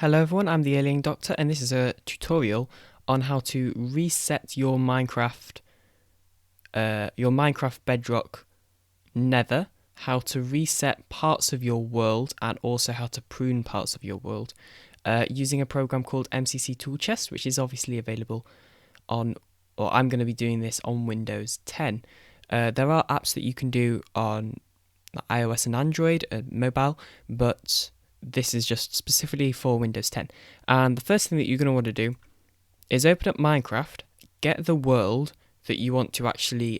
Hello everyone, I'm the AlienDoctor and this is a tutorial on how to reset your Minecraft Bedrock Nether, how to reset parts of your world and also how to prune parts of your world using a program called MCC ToolChest, which is obviously available on, or I'm going to be doing this on Windows 10. There are apps that you can do on iOS and Android, mobile, but this is just specifically for Windows 10. And the first thing that you're going to want to do is open up Minecraft, get the world that you want to actually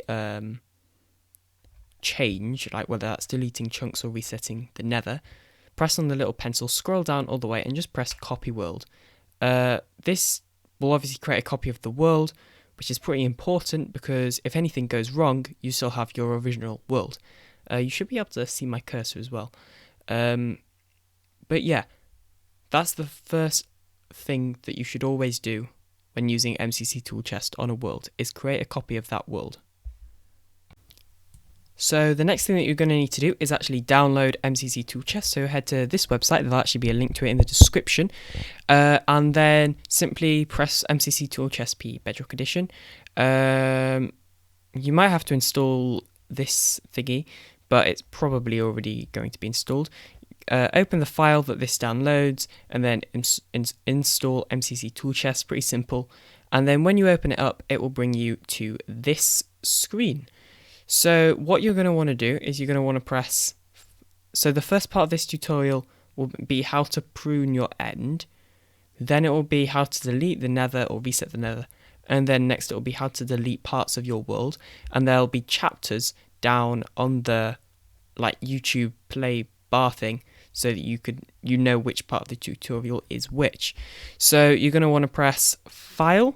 change, like whether that's deleting chunks or resetting the nether. Press on the little pencil, scroll down all the way and just press copy world. This will obviously create a copy of the world, which is pretty important because if anything goes wrong, you still have your original world. You should be able to see my cursor as well. But yeah, that's the first thing that you should always do when using MCC ToolChest on a world, is create a copy of that world. So the next thing that you're going to need to do is actually download MCC ToolChest. So head to this website, there'll actually be a link to it in the description, and then simply press MCC ToolChest P Bedrock Edition. You might have to install this thingy, but it's probably already going to be installed. Open the file that this downloads and then install MCC ToolChest, pretty simple. And then when you open it up, it will bring you to this screen. So what you're going to want to do is you're going to want to press, so the first part of this tutorial will be how to prune your end, then it will be how to delete the nether or reset the nether, and then next it will be how to delete parts of your world, and there'll be chapters down on the like YouTube play bar thing, so that you know which part of the tutorial is which. So you're going to want to press File,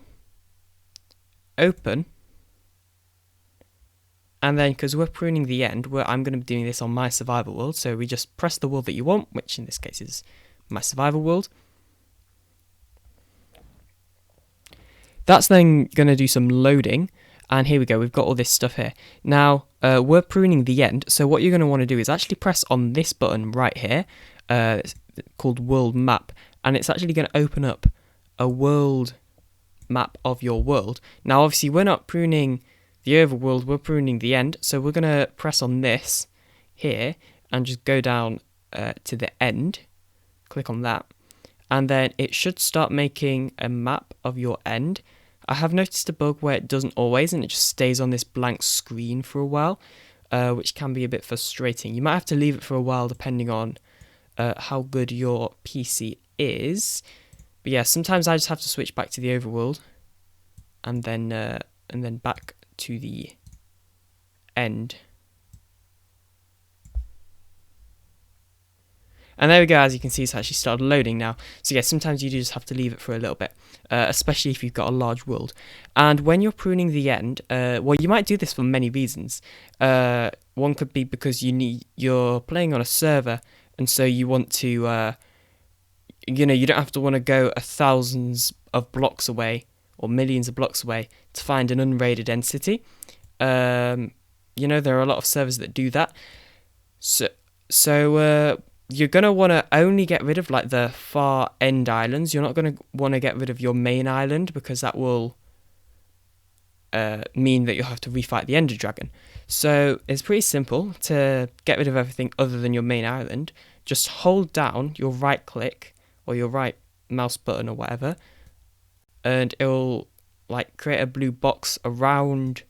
Open, and then because we're pruning the end, I'm going to be doing this on my survival world, so we just press the world that you want, which in this case is my survival world. That's then going to do some loading, and here we go, we've got all this stuff here. Now, we're pruning the end, so what you're going to want to do is actually press on this button right here, it's called World Map, and it's actually going to open up a world map of your world. Now, obviously, we're not pruning the overworld, we're pruning the end, so we're going to press on this here, and just go down to the end, click on that, and then it should start making a map of your end. I have noticed a bug where it doesn't always, and it just stays on this blank screen for a while, which can be a bit frustrating. You might have to leave it for a while depending on how good your PC is. But yeah, sometimes I just have to switch back to the overworld, and then back to the end. And there we go, as you can see, it's actually started loading now. So yeah, sometimes you do just have to leave it for a little bit, especially if you've got a large world. And when you're pruning the end, well, you might do this for many reasons. One could be because you're playing on a server, and so you want to, you don't have to want to go thousands of blocks away or millions of blocks away to find an unraided end city. There are a lot of servers that do that. So you're going to want to only get rid of like the far end islands. You're not going to want to get rid of your main island, because that will mean that you'll have to refight the Ender Dragon. So it's pretty simple to get rid of everything other than your main island. Just hold down your right click or your right mouse button or whatever, and it will like create a blue box around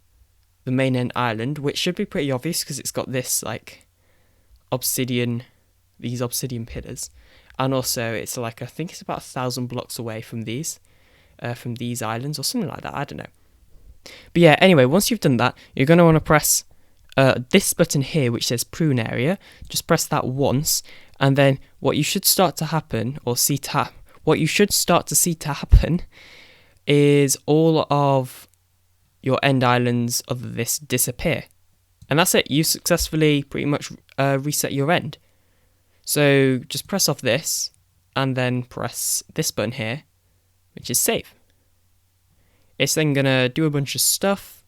the main end island, which should be pretty obvious because it's got this like these obsidian pillars, and also it's like, I think it's about 1,000 blocks away from these islands or something like that, I don't know. But yeah, anyway, once you've done that, you're going to want to press this button here which says prune area. Just press that once, and then what you should start to happen is all of your end islands other than this disappear, and that's it. You successfully pretty much reset your end. So just press off this, and then press this button here, which is save. It's then going to do a bunch of stuff,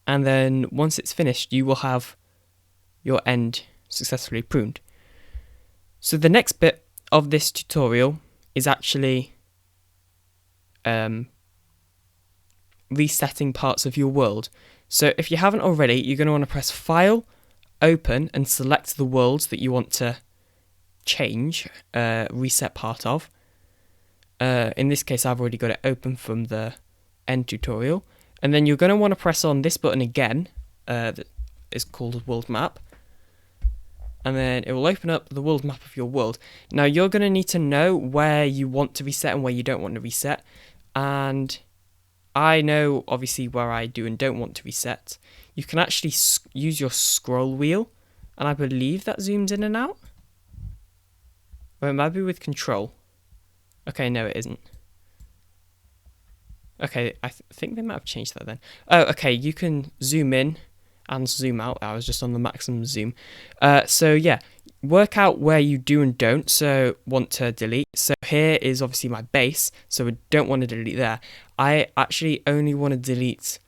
and then once it's finished, you will have your end successfully pruned. So the next bit of this tutorial is actually resetting parts of your world. So if you haven't already, you're going to want to press File, Open, and select the worlds that you want to change, reset part of. In this case, I've already got it open from the end tutorial. And then you're going to want to press on this button again, that is called World Map. And then it will open up the world map of your world. Now you're going to need to know where you want to reset and where you don't want to reset. And I know obviously where I do and don't want to reset. You can actually use your scroll wheel, and I believe that zooms in and out. Or it might be with control. Okay, no it isn't. Okay, I think they might have changed that then. Oh, okay, you can zoom in and zoom out. I was just on the maximum zoom. So yeah, work out where you do and don't want to delete. So here is obviously my base, so we don't want to delete there. I actually only want to delete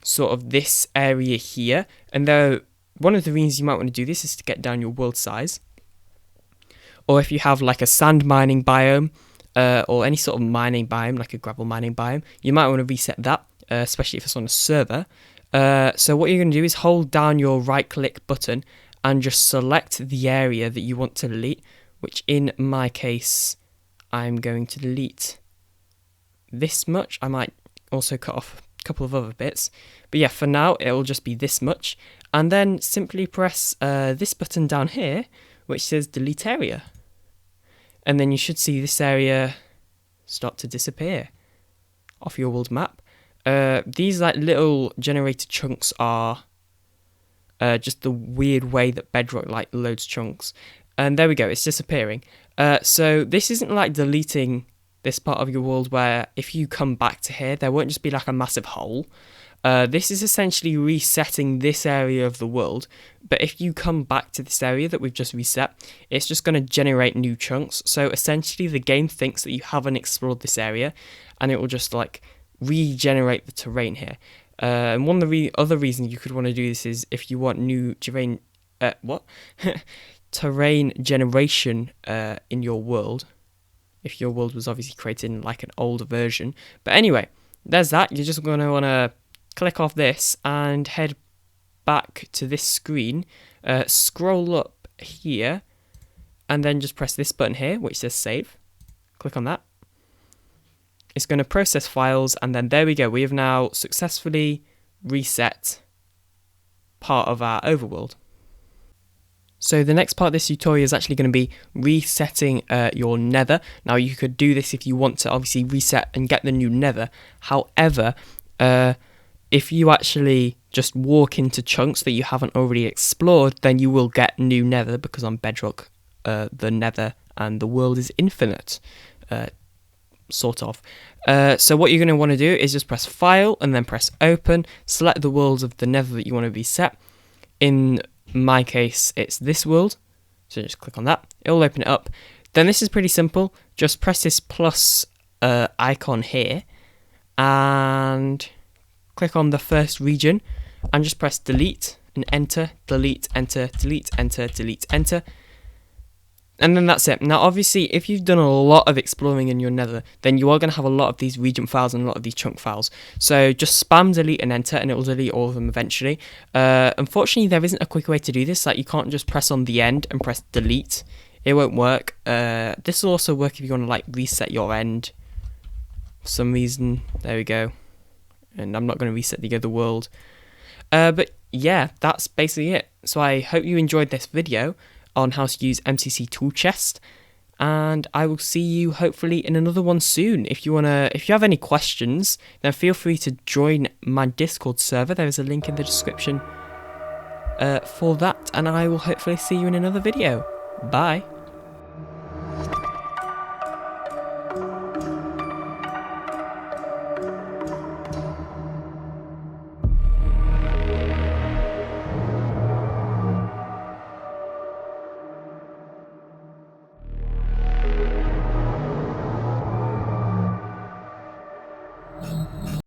sort of this area here. And though one of the reasons you might want to do this is to get down your world size. Or if you have like a sand mining biome, or any sort of mining biome, like a gravel mining biome, you might want to reset that, especially if it's on a server. So what you're going to do is hold down your right click button and just select the area that you want to delete, which in my case, I'm going to delete this much. I might also cut off a couple of other bits, but yeah, for now, it'll just be this much. And then simply press this button down here, which says delete area. And then you should see this area start to disappear off your world map. These like little generated chunks are just the weird way that Bedrock like loads chunks. And there we go, it's disappearing. So this isn't like deleting this part of your world where if you come back to here, there won't just be like a massive hole. This is essentially resetting this area of the world, but if you come back to this area that we've just reset, it's just going to generate new chunks. So essentially the game thinks that you haven't explored this area, and it will just like regenerate the terrain here. And one of the other reasons you could want to do this is if you want new terrain, terrain generation in your world, if your world was obviously created in like an older version. But anyway, there's that. You're just going to want to click off this and head back to this screen, scroll up here, and then just press this button here, which says save. Click on that. It's going to process files, and then there we go. We have now successfully reset part of our overworld. So the next part of this tutorial is actually going to be resetting your nether. Now you could do this if you want to obviously reset and get the new nether. However, if you actually just walk into chunks that you haven't already explored, then you will get new nether, because on Bedrock the nether and the world is infinite, sort of. So what you're going to want to do is just press File and then press Open, select the worlds of the nether that you want to reset. In my case, it's this world, so just click on that. It'll open it up. Then this is pretty simple. Just press this plus icon here and click on the first region and just press delete and enter, delete, enter, delete, enter, delete, enter. And then that's it. Now, obviously, if you've done a lot of exploring in your nether, then you are going to have a lot of these region files and a lot of these chunk files. So just spam delete and enter, and it will delete all of them eventually. Unfortunately, there isn't a quick way to do this. Like, you can't just press on the end and press delete. It won't work. This will also work if you want to, like, reset your end for some reason. There we go. And I'm not going to reset the other world. But yeah, that's basically it. So I hope you enjoyed this video on how to use MCC ToolChest, and I will see you hopefully in another one soon. If you have any questions, then feel free to join my Discord server. There is a link in the description for that, and I will hopefully see you in another video. Bye.